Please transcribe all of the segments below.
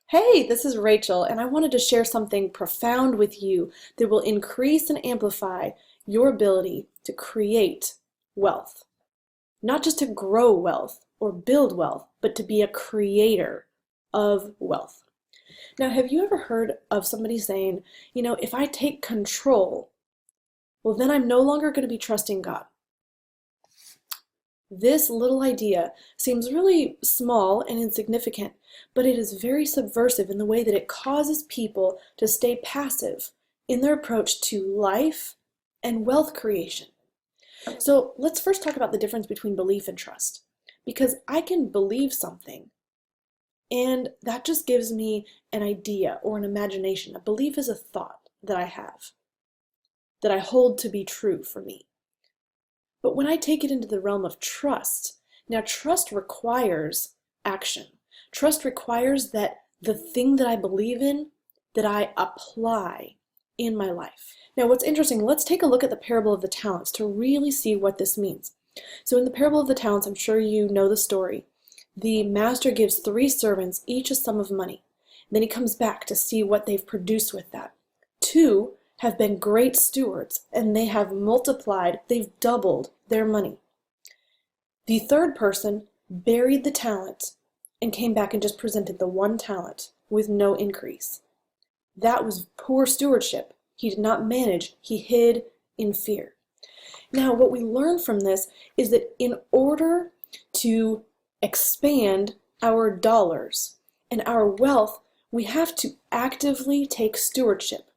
Hey, this is Rachel, and I wanted to share something profound with you that will increase and amplify your ability to create wealth. Not just to grow wealth or build wealth, but to be a creator of wealth. Now, have you ever heard of somebody saying, if I take control, well, then I'm no longer going to be trusting God? This little idea seems really small and insignificant, but it is very subversive in the way that it causes people to stay passive in their approach to life and wealth creation. So let's first talk about the difference between belief and trust. Because I can believe something, and that just gives me an idea or an imagination. A belief is a thought that I have, that I hold to be true for me. But when I take it into the realm of trust, now trust requires action. Trust requires that the thing that I believe in, that I apply in my life. Now what's interesting, let's take a look at the parable of the talents to really see what this means. So in the parable of the talents, I'm sure you know the story. The master gives 3 servants each a sum of money. Then he comes back to see what they've produced with that. 2 have been great stewards, and they have multiplied, they've doubled their money. The 3rd person buried the talent and came back and just presented the 1 talent with no increase. That was poor stewardship. He did not manage, he hid in fear. Now, what we learn from this is that in order to expand our dollars and our wealth, we have to actively take stewardship.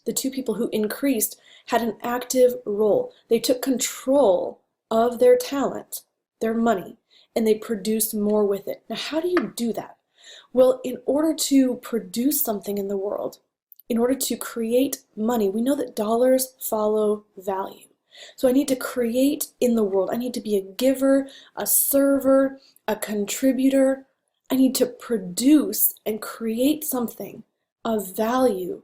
The 2 people who increased had an active role. They took control of their talent, their money, and they produced more with it. Now, how do you do that? Well, in order to produce something in the world, in order to create money, we know that dollars follow value. So I need to create in the world. I need to be a giver, a server, a contributor. I need to produce and create something of value.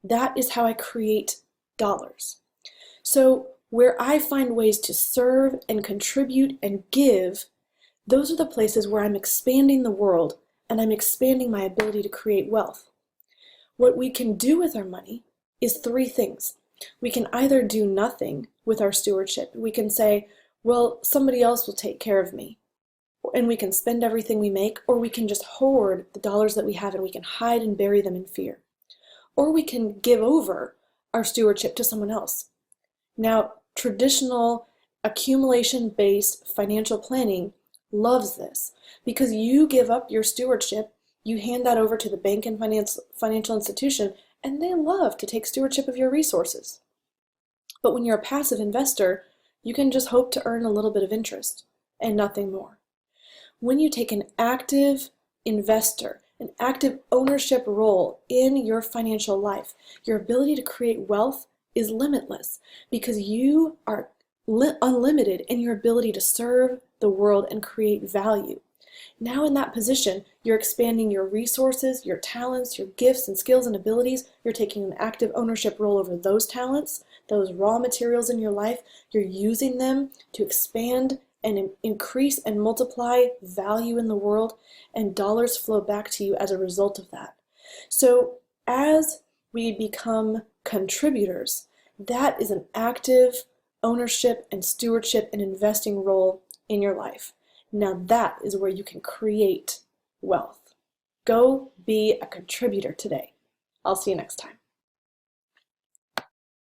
That is how I create dollars. So where I find ways to serve and contribute and give, those are the places where I'm expanding the world and I'm expanding my ability to create wealth. What we can do with our money is 3 things. We can either do nothing with our stewardship. We can say, well, somebody else will take care of me, and we can spend everything we make, or we can just hoard the dollars that we have and we can hide and bury them in fear. Or we can give over our stewardship to someone else. Now, traditional accumulation-based financial planning loves this because you give up your stewardship, you hand that over to the bank and financial institution, and they love to take stewardship of your resources. But when you're a passive investor, you can just hope to earn a little bit of interest and nothing more. When you take an active investor, an active ownership role in your financial life, your ability to create wealth is limitless because you are unlimited in your ability to serve the world and create value. Now in that position, you're expanding your resources, your talents, your gifts and skills and abilities. You're taking an active ownership role over those talents, those raw materials in your life. You're using them to expand and increase and multiply value in the world, and dollars flow back to you as a result of that. So as we become contributors, that is an active ownership and stewardship and investing role in your life. Now that is where you can create wealth. Go be a contributor today. I'll see you next time.